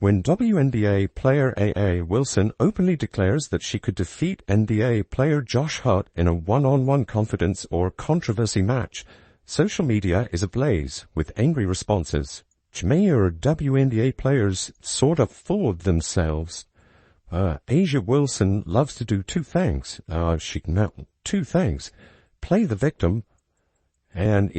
When WNBA player A.A. Wilson openly declares that she could defeat NBA player Josh Hart in a one-on-one confidence or controversy match, social media is ablaze with angry responses. Jamair WNBA players sort of fooled themselves. Asia Wilson loves to do two things. Two things. Play the victim and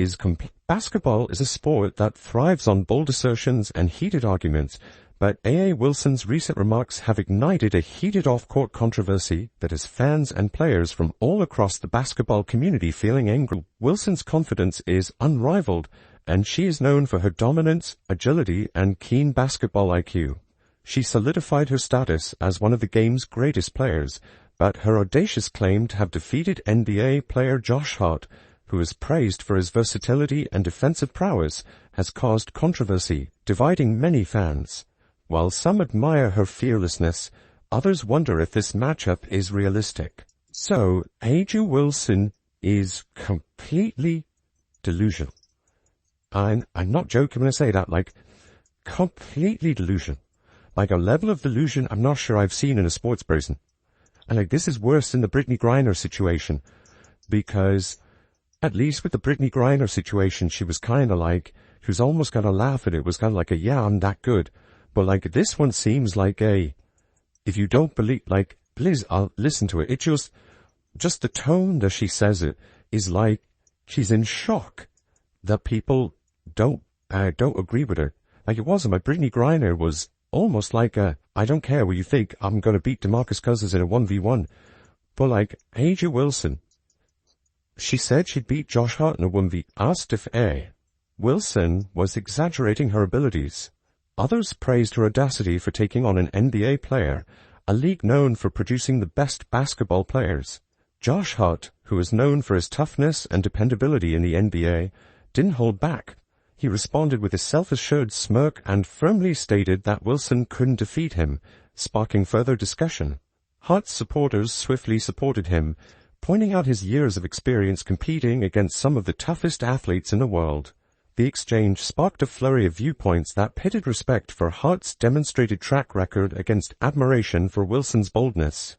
basketball is a sport that thrives on bold assertions and heated arguments. But A.A. Wilson's recent remarks have ignited a heated off-court controversy that has fans and players from all across the basketball community feeling angry. Wilson's confidence is unrivaled, and she is known for her dominance, agility, and keen basketball IQ. She solidified her status as one of the game's greatest players, but her audacious claim to have defeated NBA player Josh Hart, who is praised for his versatility and defensive prowess, has caused controversy, dividing many fans. While some admire her fearlessness, others wonder if this matchup is realistic. So, Asia Wilson is completely delusional. I'm not joking when I say that, completely delusional. A level of delusion I'm not sure I've seen in a sports person. And this is worse than the Brittany Griner situation, because at least with the Brittany Griner situation, she was she was almost gonna laugh at it. It was yeah, I'm that good. But this one seems if you don't believe, please, I'll listen to it. It just the tone that she says it is she's in shock that people don't agree with her. It wasn't. My Brittany Griner was almost I don't care what you think, I'm gonna beat DeMarcus Cousins in a 1v1. But Asia Wilson, she said she'd beat Josh Hart in a 1v. Asked if A. Wilson was exaggerating her abilities. Others praised her audacity for taking on an NBA player, a league known for producing the best basketball players. Josh Hart, who is known for his toughness and dependability in the NBA, didn't hold back. He responded with a self-assured smirk and firmly stated that Wilson couldn't defeat him, sparking further discussion. Hart's supporters swiftly supported him, pointing out his years of experience competing against some of the toughest athletes in the world. The exchange sparked a flurry of viewpoints that pitted respect for Hart's demonstrated track record against admiration for Wilson's boldness.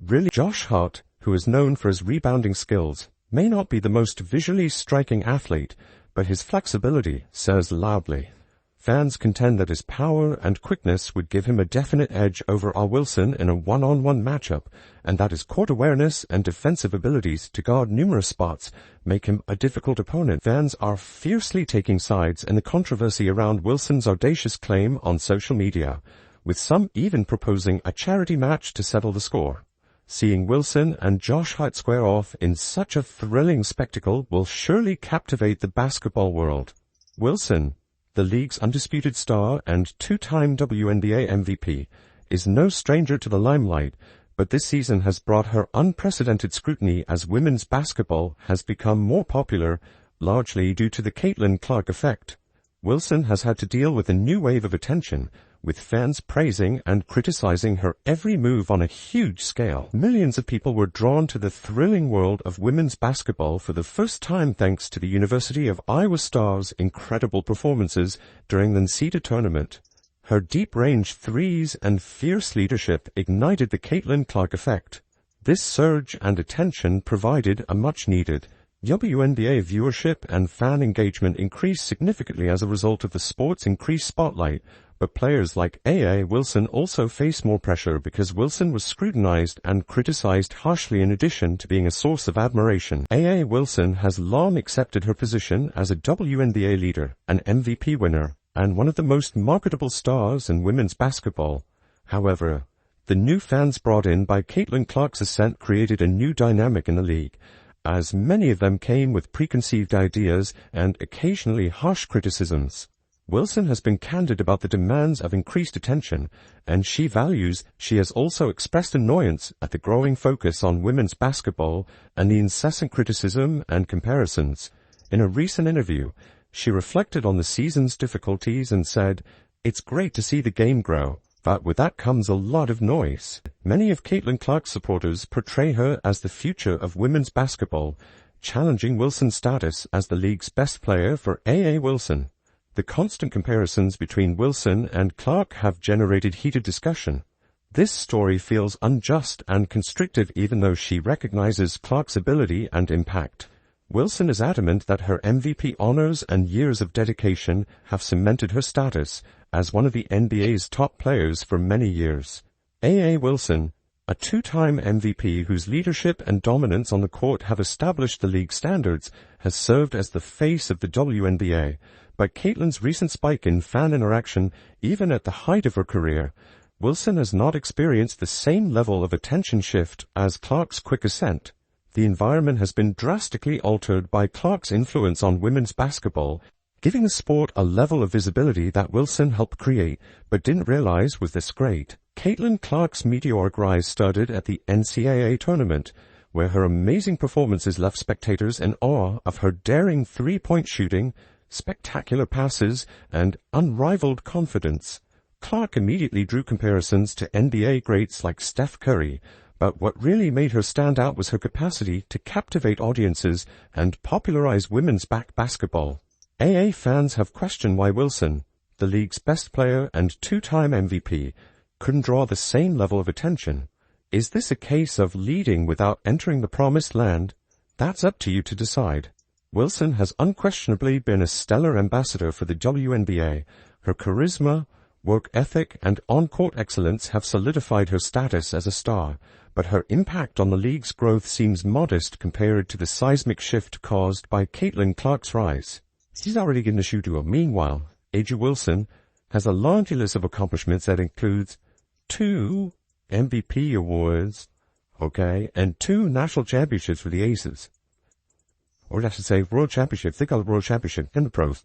Really, Josh Hart, who is known for his rebounding skills, may not be the most visually striking athlete, but his flexibility says loudly. Fans contend that his power and quickness would give him a definite edge over Wilson in a one-on-one matchup, and that his court awareness and defensive abilities to guard numerous spots make him a difficult opponent. Fans are fiercely taking sides in the controversy around Wilson's audacious claim on social media, with some even proposing a charity match to settle the score. Seeing Wilson and Josh Hart square off in such a thrilling spectacle will surely captivate the basketball world. Wilson, the league's undisputed star and two-time WNBA MVP, is no stranger to the limelight, but this season has brought her unprecedented scrutiny as women's basketball has become more popular, largely due to the Caitlin Clark effect. Wilson has had to deal with a new wave of attention, with fans praising and criticizing her every move on a huge scale. Millions of people were drawn to the thrilling world of women's basketball for the first time thanks to the University of Iowa Stars' incredible performances during the NCAA tournament. Her deep-range threes and fierce leadership ignited the Caitlin Clark effect. This surge and attention provided a much-needed WNBA viewership and fan engagement increased significantly as a result of the sport's increased spotlight, but players like A.A. Wilson also face more pressure because Wilson was scrutinized and criticized harshly in addition to being a source of admiration. A.A. Wilson has long accepted her position as a WNBA leader, an MVP winner, and one of the most marketable stars in women's basketball. However, the new fans brought in by Caitlin Clark's ascent created a new dynamic in the league, as many of them came with preconceived ideas and occasionally harsh criticisms. Wilson has been candid about the demands of increased attention, and she has also expressed annoyance at the growing focus on women's basketball and the incessant criticism and comparisons. In a recent interview, she reflected on the season's difficulties and said, "It's great to see the game grow, but with that comes a lot of noise." Many of Caitlin Clark's supporters portray her as the future of women's basketball, challenging Wilson's status as the league's best player for A.A. Wilson. The constant comparisons between Wilson and Clark have generated heated discussion. This story feels unjust and constrictive even though she recognizes Clark's ability and impact. Wilson is adamant that her MVP honors and years of dedication have cemented her status as one of the NBA's top players for many years. A.A. Wilson, a two-time MVP whose leadership and dominance on the court have established the league standards, has served as the face of the WNBA, but Caitlin's recent spike in fan interaction, even at the height of her career, Wilson has not experienced the same level of attention shift as Clark's quick ascent. The environment has been drastically altered by Clark's influence on women's basketball, giving the sport a level of visibility that Wilson helped create but didn't realize was this great. Caitlin Clark's meteoric rise started at the NCAA tournament, where her amazing performances left spectators in awe of her daring three-point shooting, spectacular passes, and unrivaled confidence. Clark immediately drew comparisons to NBA greats like Steph Curry, but what really made her stand out was her capacity to captivate audiences and popularize women's basketball. AA fans have questioned why Wilson, the league's best player and two-time MVP, couldn't draw the same level of attention. Is this a case of leading without entering the promised land? That's up to you to decide. Wilson has unquestionably been a stellar ambassador for the WNBA. Her charisma, work ethic, and on-court excellence have solidified her status as a star, but her impact on the league's growth seems modest compared to the seismic shift caused by Caitlin Clark's rise. She's already getting a shoe to her. Meanwhile, A.J. Wilson has a laundry list of accomplishments that includes 2 MVP awards, and 2 national championships for the Aces. Or I should say World Championship. They call it World Championship in the pros.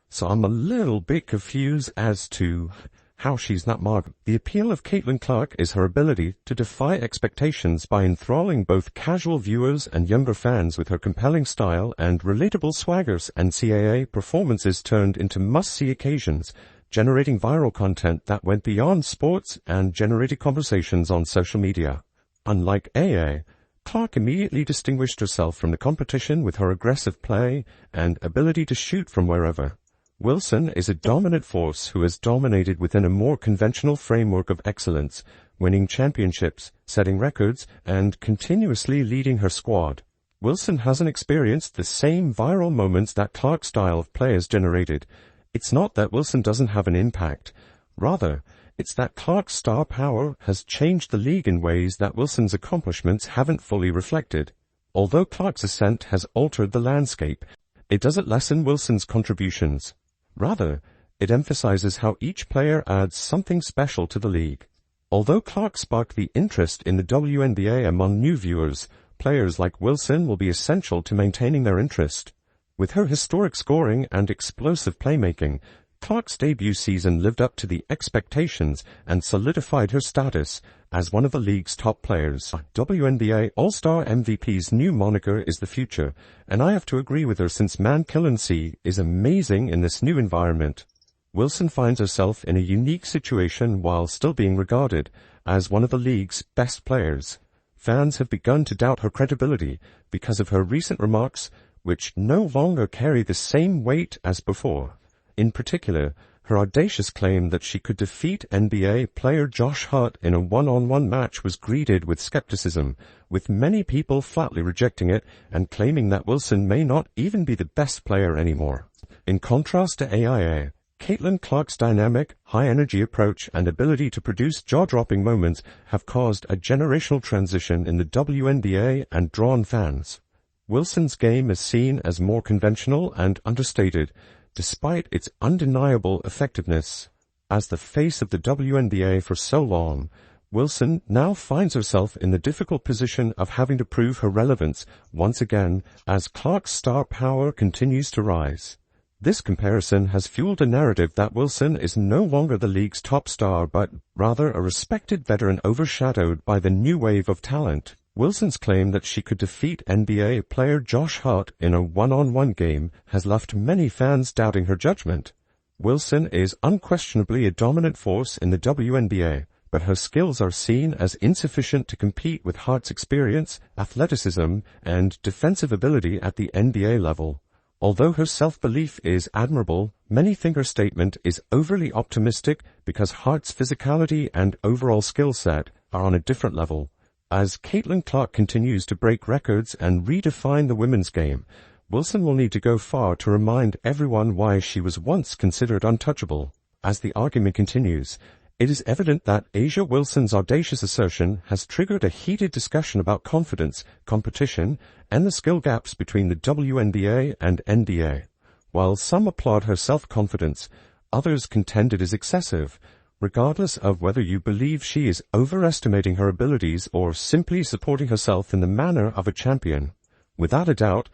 So I'm a little bit confused as to how she's not marked. The appeal of Caitlin Clark is her ability to defy expectations by enthralling both casual viewers and younger fans with her compelling style and relatable swaggers. NCAA performances turned into must-see occasions, generating viral content that went beyond sports and generated conversations on social media. Unlike AA, Clark immediately distinguished herself from the competition with her aggressive play and ability to shoot from wherever. Wilson is a dominant force who has dominated within a more conventional framework of excellence, winning championships, setting records, and continuously leading her squad. Wilson hasn't experienced the same viral moments that Clark's style of play has generated. It's not that Wilson doesn't have an impact. Rather, it's that Clark's star power has changed the league in ways that Wilson's accomplishments haven't fully reflected. Although Clark's ascent has altered the landscape, it doesn't lessen Wilson's contributions. Rather, it emphasizes how each player adds something special to the league. Although Clark sparked the interest in the WNBA among new viewers, players like Wilson will be essential to maintaining their interest. With her historic scoring and explosive playmaking, Clark's debut season lived up to the expectations and solidified her status as one of the league's top players. WNBA All-Star MVP's new moniker is the future, and I have to agree with her since Man-Killen is amazing in this new environment. Wilson finds herself in a unique situation while still being regarded as one of the league's best players. Fans have begun to doubt her credibility because of her recent remarks, which no longer carry the same weight as before. In particular, her audacious claim that she could defeat NBA player Josh Hart in a one-on-one match was greeted with skepticism, with many people flatly rejecting it and claiming that Wilson may not even be the best player anymore. In contrast to AIA, Caitlin Clark's dynamic, high-energy approach and ability to produce jaw-dropping moments have caused a generational transition in the WNBA and drawn fans. Wilson's game is seen as more conventional and understated, despite its undeniable effectiveness. As the face of the WNBA for so long, Wilson now finds herself in the difficult position of having to prove her relevance once again as Clark's star power continues to rise. This comparison has fueled a narrative that Wilson is no longer the league's top star but rather a respected veteran overshadowed by the new wave of talent. Wilson's claim that she could defeat NBA player Josh Hart in a one-on-one game has left many fans doubting her judgment. Wilson is unquestionably a dominant force in the WNBA, but her skills are seen as insufficient to compete with Hart's experience, athleticism, and defensive ability at the NBA level. Although her self-belief is admirable, many think her statement is overly optimistic because Hart's physicality and overall skill set are on a different level. As Caitlin Clark continues to break records and redefine the women's game, Wilson will need to go far to remind everyone why she was once considered untouchable. As the argument continues, it is evident that A'ja Wilson's audacious assertion has triggered a heated discussion about confidence, competition, and the skill gaps between the WNBA and NBA. While some applaud her self-confidence, others contend it is excessive. Regardless of whether you believe she is overestimating her abilities or simply supporting herself in the manner of a champion, without a doubt,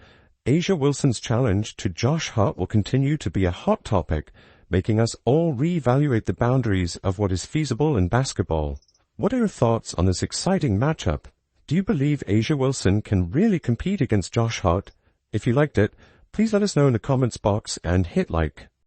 A'ja Wilson's challenge to Josh Hart will continue to be a hot topic, making us all reevaluate the boundaries of what is feasible in basketball. What are your thoughts on this exciting matchup? Do you believe A'ja Wilson can really compete against Josh Hart? If you liked it, please let us know in the comments box and hit like.